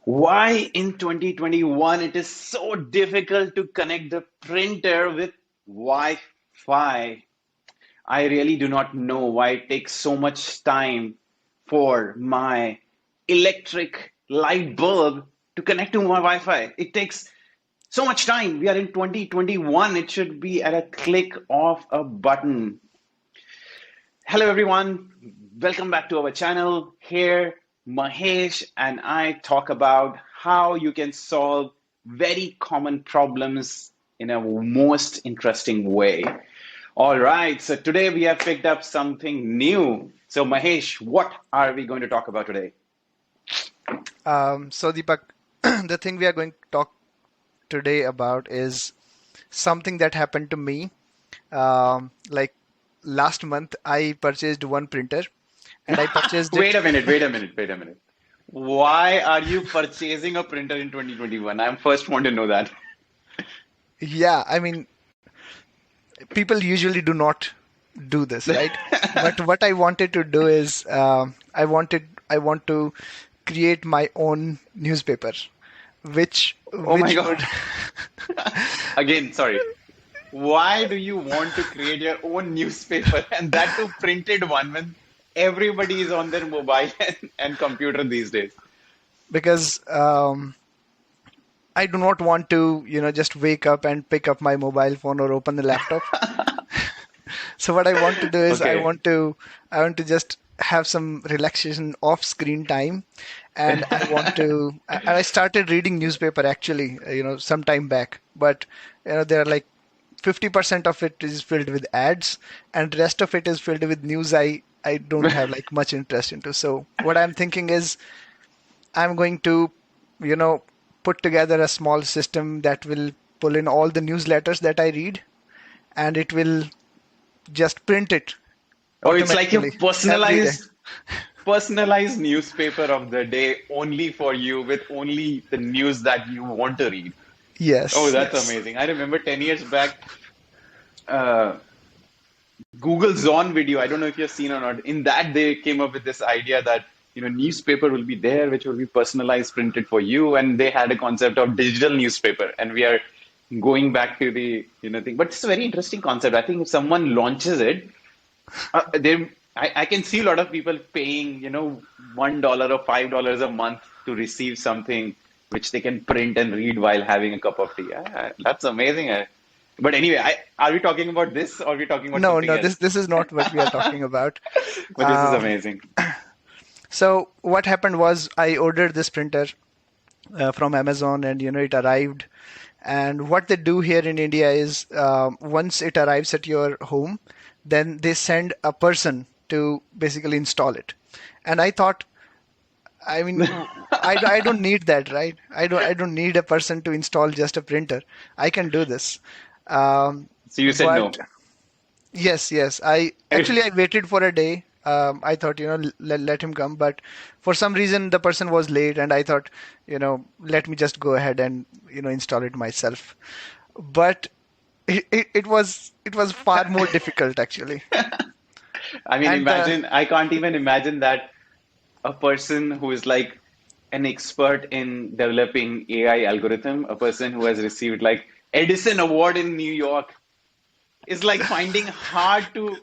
Why in 2021 it is so difficult to connect the printer with Wi-Fi? I really do not know why it takes so much time for my electric light bulb to connect to my Wi-Fi. It takes so much time. We are in 2021. It should be at a click of a button. Hello, everyone. Welcome back to our channel. Here, Mahesh and I talk about how you can solve very common problems in a most interesting way. All right, so today we have picked up something new. So, Mahesh, what are we going to talk about today? So Deepak, the thing we are going to talk today about is something that happened to me. Like last month, I purchased one printer and I purchased Wait it. a minute, wait a minute, wait a minute. Why are you purchasing a printer in 2021? I first want to know that. Yeah, I mean, people usually do not do this, right? But what I wanted to do is I want to create my own newspaper, which Oh my which God. would Again, sorry. Why do you want to create your own newspaper and that too printed one when everybody is on their mobile and computer these days? because I do not want to, just wake up and pick up my mobile phone or open the laptop. So what I want to do is Okay. I want to just have some relaxation off screen time, and I started reading newspaper actually, some time back, but there are like 50% of it is filled with ads and the rest of it is filled with news I don't have like much interest into. So what I'm thinking is I'm going to, you know, put together a small system that will pull in all the newsletters that I read and it will just print it Oh, it's like your automatically every day. personalized newspaper of the day only for you with only the news that you want to read. Oh, Yes, that's yes. amazing. I remember 10 years back, uh, Google's on video. I don't know if you've seen or not. In that, they came up with this idea that newspaper will be there, which will be personalized, printed for you, and they had a concept of digital newspaper. And we are going back to the thing. But it's a very interesting concept. I think if someone launches it, I can see a lot of people paying $1 or $5 a month to receive something which they can print and read while having a cup of tea. That's amazing. But anyway, are we talking about this or are we talking about No, something no, else? this is not what we are talking about. But this is Um, amazing. so what happened was I ordered this printer from Amazon, and it arrived. And what they do here in India is once it arrives at your home, then they send a person to basically install it. And I thought, I mean, I don't need that, right? I don't need a person to install just a printer. I can do this. So you said But no. yes, yes. I waited for a day. I thought, let him come, but for some reason the person was late, and I thought, let me just go ahead and install it myself. But it was far more difficult actually. I mean, And I can't even imagine that a person who is like an expert in developing AI algorithm, a person who has received like Edison Award in New York, is like finding hard to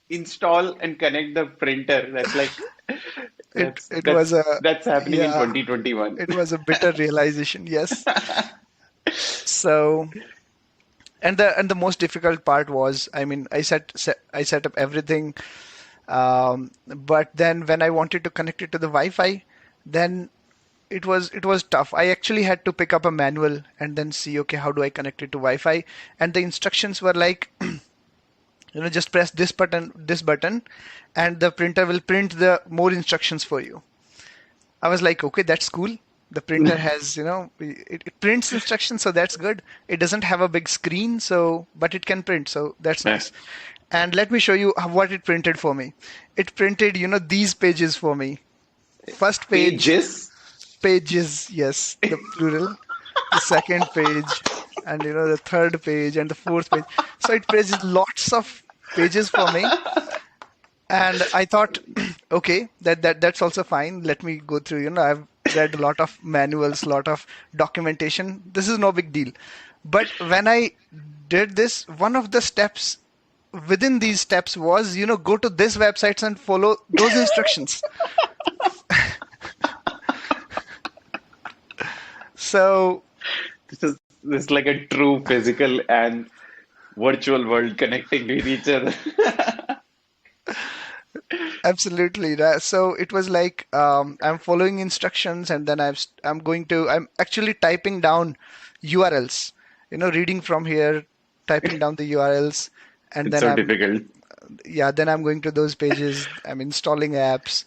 install and connect the printer. That's like it it was a that's happening in yeah, 2021. it was a bitter realization. Yes. So and the most difficult part was, I mean, I set up everything. But then when I wanted to connect it to the Wi-Fi, then it was tough. I actually had to pick up a manual and then see, okay, how do I connect it to Wi-Fi? And the instructions were like, just press this button, and the printer will print the more instructions for you. I was like, okay, that's cool. The printer has, it prints instructions, so that's good. It doesn't have a big screen, so but it can print, so that's Yeah. nice. And let me show you what it printed for me. It printed, these pages for me. First page, Pages. pages, yes, the plural. The second page, and the third page, and the fourth page. So it printed lots of pages for me. And I thought, okay, that's also fine. Let me go through. I've read a lot of manuals, lot of documentation. This is no big deal. But when I did this, one of the steps within these steps was, go to this websites and follow those instructions. So This is like a true physical and virtual world connecting with each other. absolutely. So it was like I'm following instructions, and then I'm actually typing down URLs, reading from here, typing down the URLs, and It's then so difficult. then I'm going to those pages. I'm installing apps.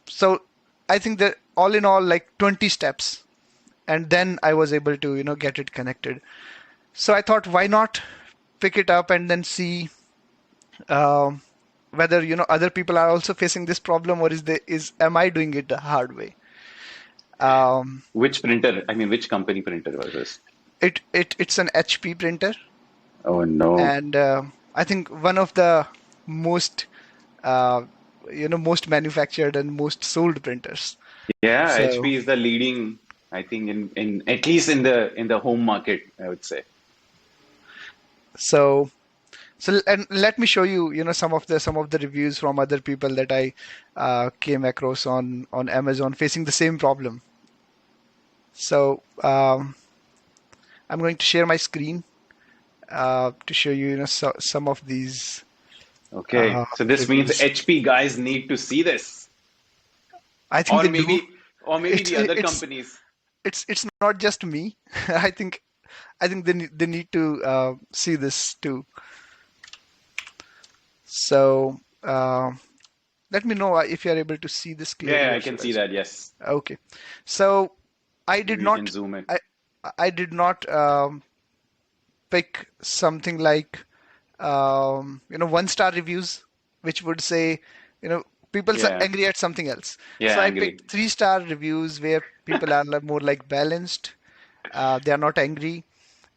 So I think that all in all, like 20 steps, and then I was able to, get it connected. So I thought, why not pick it up and then see um, whether other people are also facing this problem, or am I doing it the hard way? Um, Which printer? I mean, which company printer was this? it's an HP printer, Oh no. and I think one of the most uh, most manufactured and most sold printers. Yeah, So HP is the leading, I think, in at least in the home market, I would say. so and let me show you, some of the reviews from other people that I came across on Amazon facing the same problem. So I'm going to share my screen to show you, some of these Okay, so this means reviews. HP guys need to see this, I think or they do. maybe It's the other it's companies. it's not just me. I think they need to see this too. So let me know if you are able to see this clearly, Yeah, I or can should I? see that. Yes, Okay. So I did maybe we can not zoom in. I I did not pick something like 1-star reviews, which would say, you know people are Yeah, angry at something else. yeah, So I angry. picked 3-star reviews where people are more like balanced. They are not angry,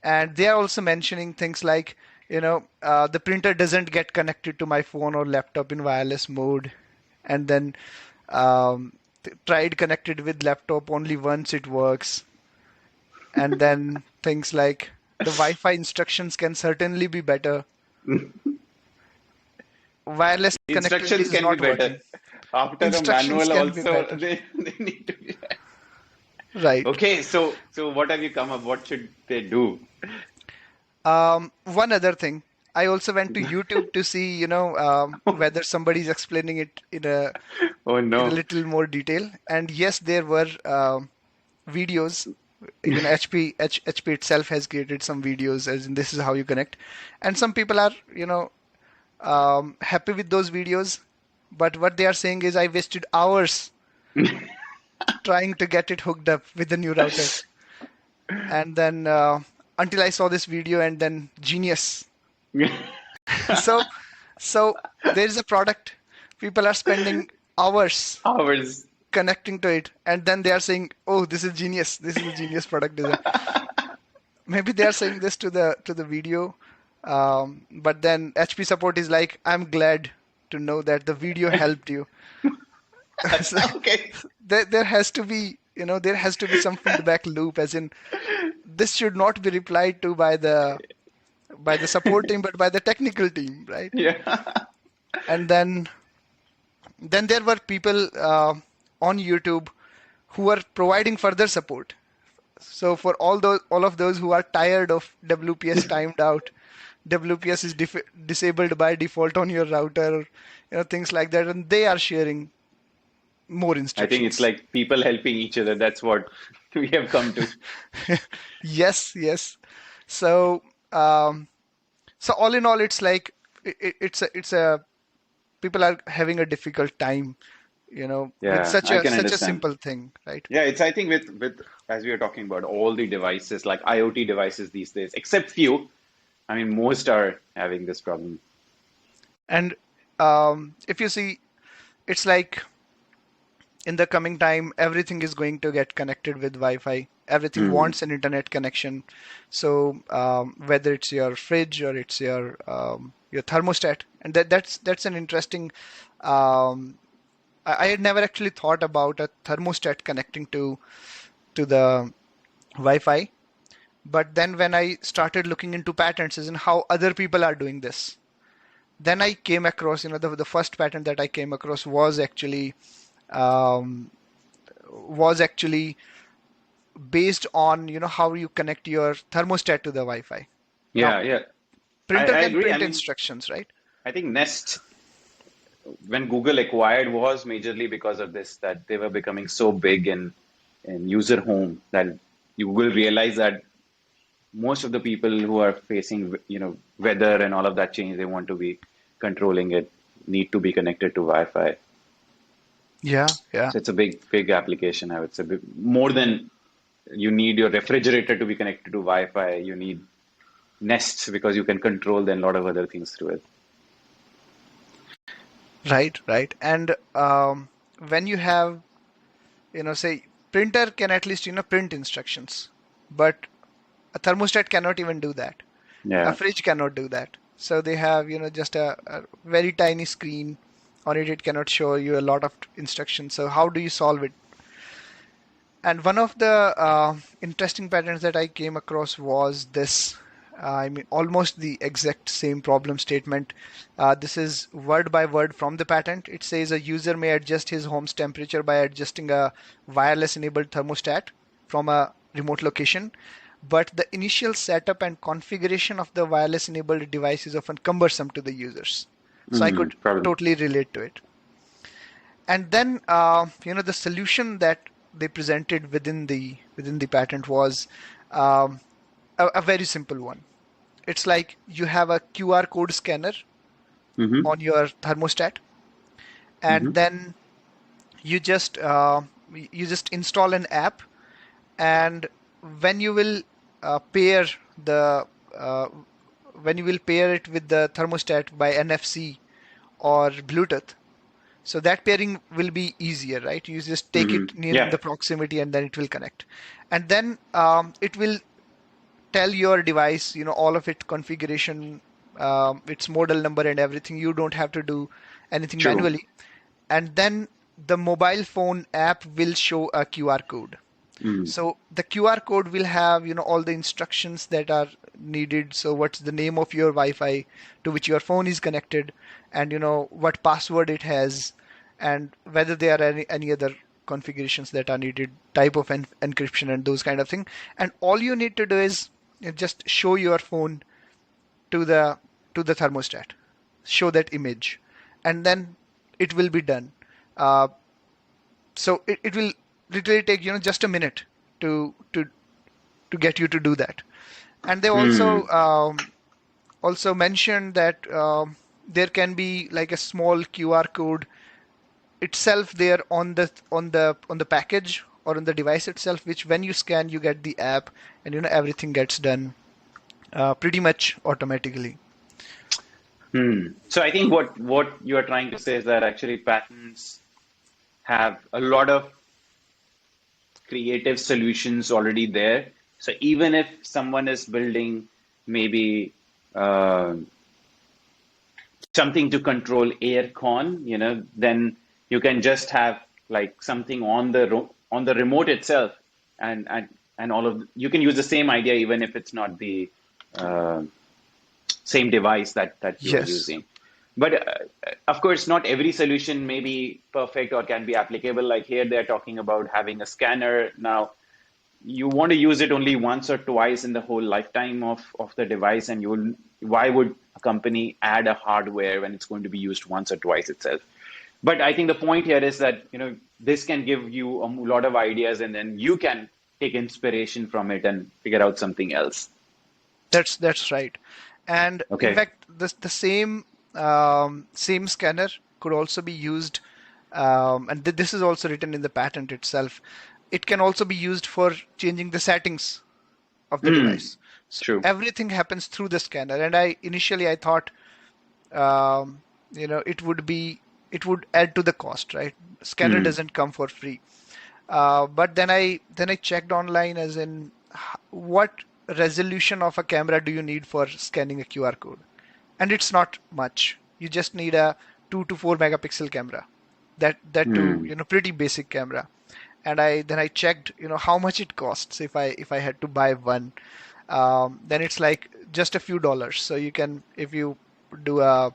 and they are also mentioning things like, the printer doesn't get connected to my phone or laptop in wireless mode, and then um, tried connected with laptop only once it works, and then things like the Wi-Fi instructions can certainly be better. Wireless connectivity Instructions is can be not better. working. After a Instructions manual, can be also better. they need to be. Right. Okay, so what have you come up? What should they do? One other thing, I also went to YouTube to see, whether somebody's explaining it Oh in a no. little more detail. And yes, there were videos. HP itself has created some videos, as in this is how you connect. And some people are, happy with those videos. But what they are saying is, I wasted hours trying to get it hooked up with the new router. And then until I saw this video, and then genius. So, so there is a product. People are spending hours Hours. connecting to it, and then they are saying, "Oh, this is genius. This is a genius product design." Maybe they are saying this to the video, but then HP support is like, "I'm glad to know that the video helped you." So Okay. there has to be, some feedback loop, as in this should not be replied to by the support team, but by the technical team, right? Yeah. And then there were people on YouTube who were providing further support. So for all of those who are tired of WPS timed out, WPS is disabled by default on your router, things like that, and they are sharing more I think it's instructions. like people helping each other. That's what we have come to. Yes, yes. So um, so all in all, it's like it's a people are having a difficult time, with Yeah, such I a can such a understand. simple thing, right? Yeah, it's I think with as we are talking about all the devices like IoT devices these days, except few. I mean, most are having this problem. And if you see, it's like in the coming time, everything is going to get connected with Wi-Fi. Everything Hmm. wants an internet connection. So whether it's your fridge or it's your thermostat, and that's an interesting um, I had never actually thought about a thermostat connecting to the Wi-Fi. But then when I started looking into patents and how other people are doing this, then I came across, the first patent that I came across um, was actually based on, how you connect your thermostat to the Wi-Fi. Now, Yeah, yeah. printer I can agree. I print mean, instructions, right? I think Nest, when Google acquired, was majorly because of this, that they were becoming so big in user home that you will realize that most of the people who are facing, weather and all of that change, they want to be controlling it, need to be connected to Wi-Fi. Yeah, yeah. So it's a big application, I would say. More than you need your refrigerator to be connected to Wi-Fi, you need Nests because you can control then a lot of other things through it. Right, right. And when you have, say, printer can at least, print instructions, but a thermostat cannot even do that. A Yeah, fridge cannot do that. So they have, just a very tiny screen on it. It cannot show you a lot of instructions. So how do you solve it? And one of the interesting patterns that I came across was this. I mean, almost the exact same problem statement. This is word by word from the patent. It says a user may adjust his home's temperature by adjusting a wireless enabled thermostat from a remote location. But the initial setup and configuration of the wireless enabled device is often cumbersome to the users. So I could probably. totally relate to it. And then, the solution that they presented within the patent was um, a very simple one. It's like you have a QR code scanner Mm-hmm. on your thermostat, Mm-hmm. and then you just install an app, and when you will pair the uh, when you will pair it with the thermostat by NFC or Bluetooth. So that pairing will be easier, right? You just take Mm-hmm. it near in Yeah, the proximity and then it will connect. And then it will tell your device, all of its configuration, its model number and everything. You don't have to do anything true. manually. And then the mobile phone app will show a QR code. Mm. So the QR code will have, all the instructions that are needed. So what's the name of your Wi-Fi to which your phone is connected, and what password it has, and whether there are any other configurations that are needed, type of encryption and those kind of thing. And all you need to do is just show your phone to the thermostat, show that image, and then it will be done. Uh, so it will literally take just a minute to to to get you to do that. And they Mm. also mentioned that there can be like a small QR code itself there on the package or on the device itself, which when you scan you get the app, and everything gets done pretty much automatically. Hmm. So I think what you are trying to say is that actually patents have a lot of creative solutions already there. So even if someone is building maybe uh, something to control air con, then you can just have like something on on the remote itself, and all of you can use the same idea even if it's not the uh, same device that you are Yes. using. But of course, not every solution may be perfect or can be applicable. Like here, they're talking about having a scanner. Now, you want to use it only once or twice in the whole lifetime of the device, and why would a company add a hardware when it's going to be used once or twice itself? But I think the point here is that this can give you a lot of ideas, and then you can take inspiration from it and figure out something else. That's right. And in Okay. fact, the same scanner could also be used, and this is also written in the patent itself. It can also be used for changing the settings of the Hmm. device. So True. everything happens through the scanner. And I thought, um, it would add to the cost, right? Scanner Hmm. doesn't come for free. But then I checked online, as in what resolution of a camera do you need for scanning a QR code? And it's not much. You just need a 2 to 4 megapixel camera. That too, Hmm. pretty basic camera. And I checked, how much it costs if I had to buy one. Then it's like just a few dollars. So you can, if you do a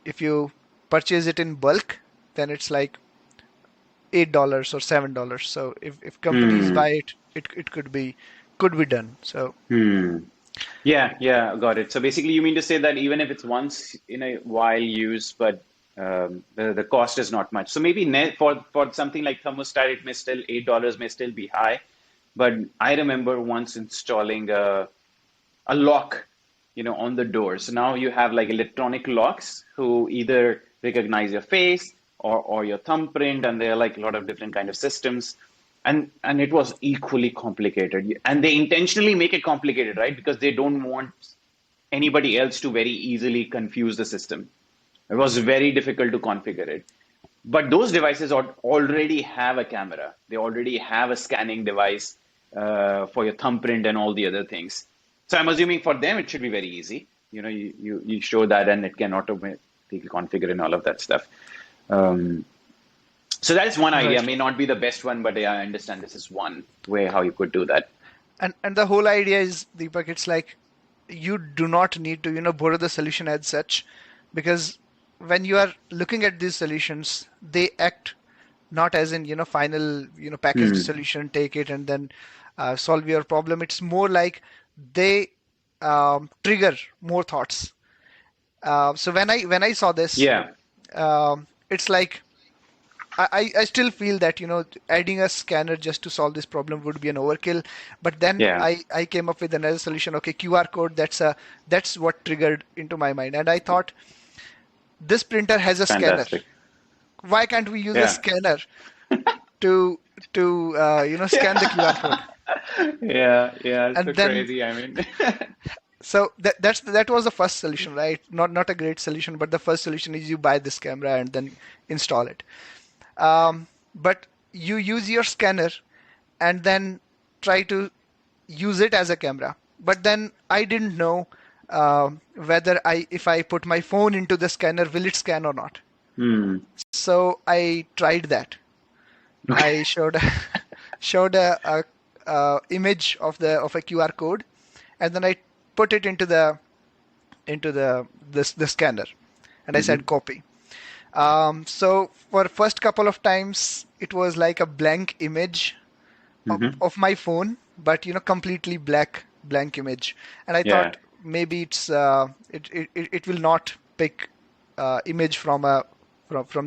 if you purchase it in bulk, then it's like $8 or $7. So if companies Hmm. buy it, it could be done. So Hmm. Yeah, yeah, got it. So basically, you mean to say that even if it's once in a while use, but the cost is not much. So maybe net for something like thermostat, it may still $8 may still be high. But I remember once installing a lock, on the door. So now you have like electronic locks who either recognize your face or your thumbprint, and there are like a lot of different kind of systems. And it was equally complicated. And they intentionally make it complicated, right? Because they don't want anybody else to very easily confuse the system. It was very difficult to configure it. But those devices already have a camera. They already have a scanning device for your thumbprint and all the other things. So I'm assuming for them it should be very easy. You show that and it can automatically configure and all of that stuff. Um, so that is one idea. right. May not be the best one, but yeah, I understand this is one way how you could do that. And the whole idea is, Deepak, it's like you do not need to, borrow the solution as such, because when you are looking at these solutions, they act not as in, final, packaged Hmm. solution, take it and then solve your problem. It's more like they trigger more thoughts. So when I saw this, Yeah. it's like I still feel that adding a scanner just to solve this problem would be an overkill. But then Yeah. I came up with another solution. Okay, QR code. That's what triggered into my mind, and I thought this printer has a scanner. Fantastic. Why can't we use a Yeah. scanner to scan the QR code? Yeah. Yeah. It's so And then crazy. I mean, so that was the first solution, right? Not a great solution, but the first solution is you buy this camera and then install it. But you use your scanner and then try to use it as a camera. But then I didn't know whether if I put my phone into the scanner, will it scan or not? hmm. So I tried that. Okay. I showed a image of a QR code, and then I put it into the scanner, and I Hmm. said copy. So for first couple of times, it was like a blank image Hmm. of my phone, but completely blank image. And I Yeah. thought maybe it will not pick image from the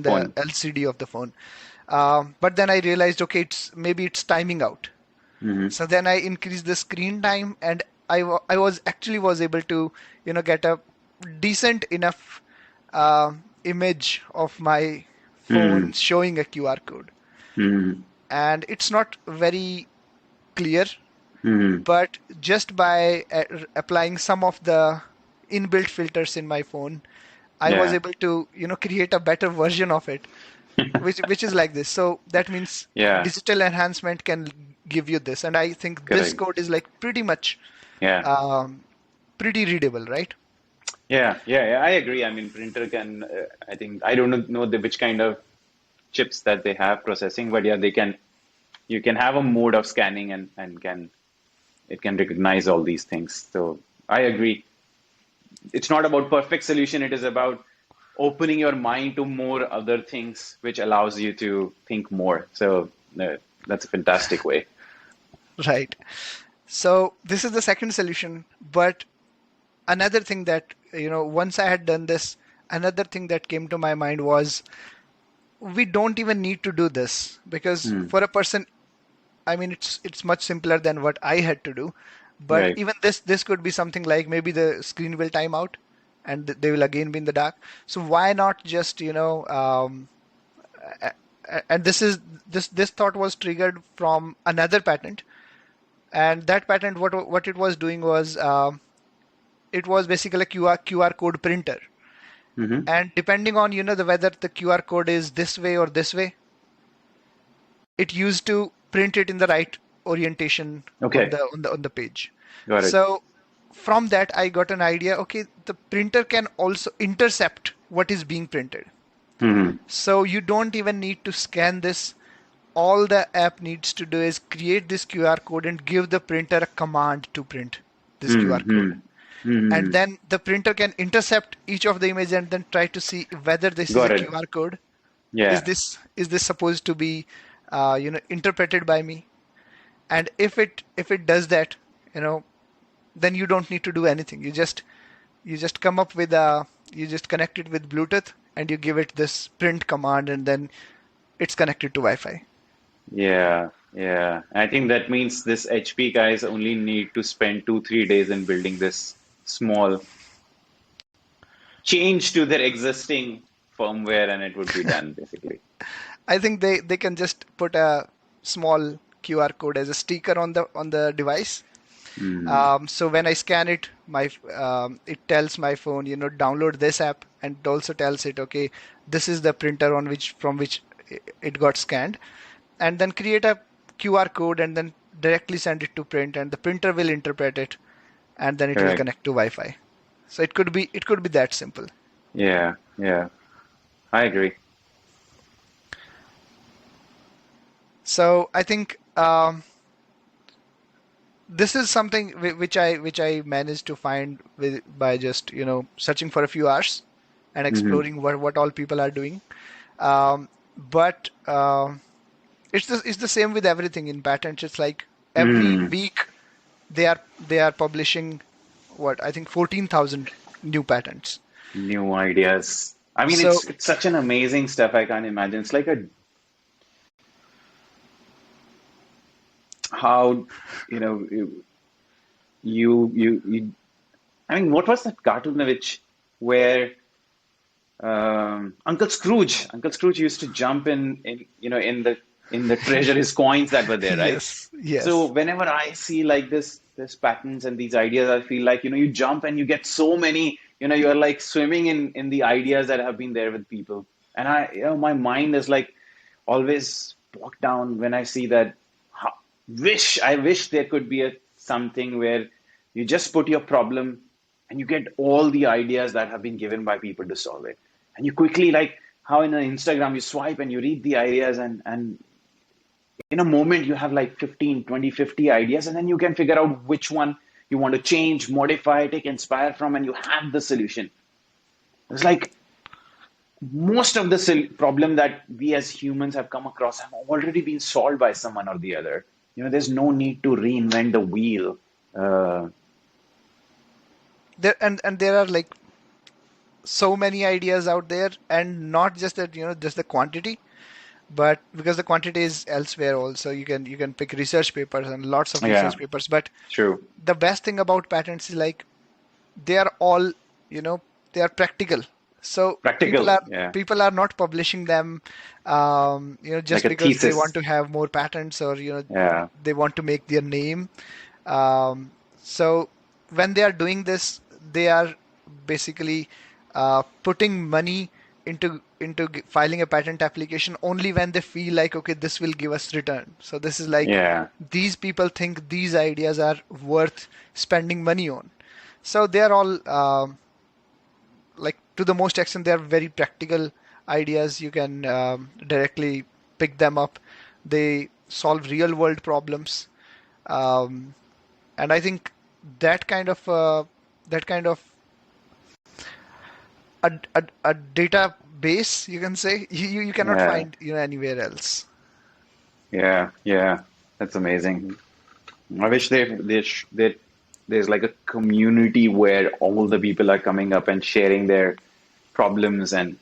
Phone. LCD of the phone. But then I realized, okay, maybe it's timing out. Hmm. So then I increased the screen time, and I was able to get a decent enough image of my phone Hmm. showing a QR code. Hmm. And it's not very clear, Hmm. but just by applying some of the inbuilt filters in my phone, I was Yeah. able to create a better version of it, which is like this. So that means Yeah. digital enhancement can give you this, and I think this Correct. code is like Yeah. um, pretty readable, right? Yeah. Yeah. Yeah. I agree. I mean, printer can. I think I don't know which kind of chips that they have processing, but yeah, they can. You can have a mode of scanning and it can recognize all these things. So I agree. It's not about perfect solution. It is about opening your mind to more other things, which allows you to think more. So that's a fantastic way. Right. So this is the second solution, but another thing that once I had done this, another thing that came to my mind was we don't even need to do this, because Hmm. for a person, I mean, it's much simpler than what I had to do. But Right. even this could be something like maybe the screen will time out and they will again be in the dark. So why not just and this thought was triggered from another patent. And that patent, what it was doing was, it was basically a QR code printer. Hmm. And depending on the whether the QR code is this way or this way, it used to print it in the right orientation on Okay. the page. Got it. So from that I got an idea. Okay, the printer can also intercept what is being printed. Hmm. So you don't even need to scan this. All the app needs to do is create this QR code and give the printer a command to print this Hmm. QR code. Hmm. Hmm. And then the printer can intercept each of the image and then try to see whether this is a Got it. QR code. Is Yeah. this supposed to be interpreted by me? And if it does that, you know, then you don't need to do anything. You just come up with a you just connect it with Bluetooth and you give it this print command and then it's connected to Wi-Fi. Yeah. Yeah. I think that means this HP guys only need to spend 2, 3 days in building this small change to their existing firmware, and it would be done basically. I think they can just put a small QR code as a sticker on the device. Hmm. So when I scan it, it tells my phone, download this app, and it also tells it, okay, this is the printer from which it got scanned, and then create a QR code and then directly send it to print, and the printer will interpret it, and then it will Correct. connect to Wi-Fi. So it could be that simple. Yeah. Yeah. I agree. So I think this is something which I managed to find by just searching for a few hours and Hmm. exploring what all people are doing. Um, but it's the same with everything in patents. It's like every Hmm. week they are publishing what I think 14,000 new patents. New ideas. I mean, So it's such an amazing stuff. I can't imagine. It's like a how you know you. I mean, what was that cartoon which where Uncle Scrooge used to jump in the treasure his coins that were there, right? yes, So yes, whenever I see like this patterns and these ideas, I feel like you jump and you get so many. You're like swimming in the ideas that have been there with people, and my mind is like always bogged down when I see that. How, I wish there could be a something where you just put your problem and you get all the ideas that have been given by people to solve it, and you quickly like how in an Instagram you swipe and you read the ideas and in a moment you have like 15, 20, 50 ideas, and then you can figure out which one you want to change, modify, take inspire from, and you have the solution. It's like most of the problem that we as humans have come across have already been solved by someone or the other. There's no need to reinvent the wheel. uh, and there are like so many ideas out there, and not just that, just the quantity, but because the quantity is elsewhere also. You can pick research papers and lots of yeah, research papers, but true. the best thing about patents is like they are all, you know they are practical. So people Practical, are yeah. people are not publishing them Like just a because they want thesis. to have more patents, or Yeah. they want to make their name. So when they are doing this, they are basically putting money into filing a patent application only when they feel like, okay, this will give us return. So this is like, Yeah. these people think these ideas are worth spending money on. So they are all like, to the most extent, they are very practical ideas. You can directly pick them up. They solve real world problems. Um, and I think that kind of that kind of a database, you can say, you cannot Yeah. find anywhere else. Yeah. Yeah. That's amazing. I wish there's like a community where all the people are coming up and sharing their problems and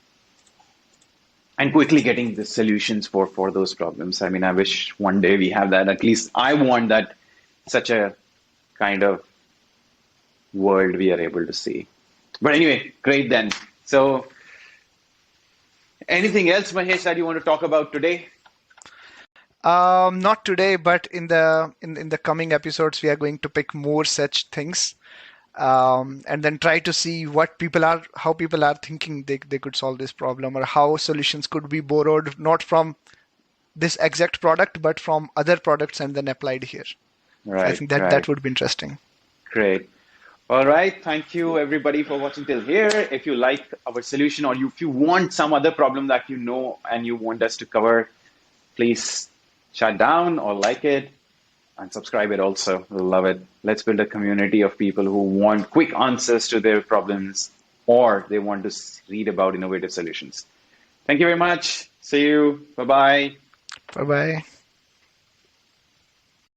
quickly getting the solutions for those problems. I mean, I wish one day we have that. At least I want that such a kind of world we are able to see. But anyway, great then. So, anything else, Mahesh, that you want to talk about today? Not today, but in the coming episodes, we are going to pick more such things, and then try to see how people are thinking they could solve this problem, or how solutions could be borrowed not from this exact product but from other products and then applied here. So I Right, think that right. would be interesting. Great. All right. Thank you, everybody, for watching till here. If you like our solution or if you want some other problem that you know and you want us to cover, please shut down or like it and subscribe it also. We'll love it. Let's build a community of people who want quick answers to their problems or they want to read about innovative solutions. Thank you very much. See you. Bye-bye. Bye bye.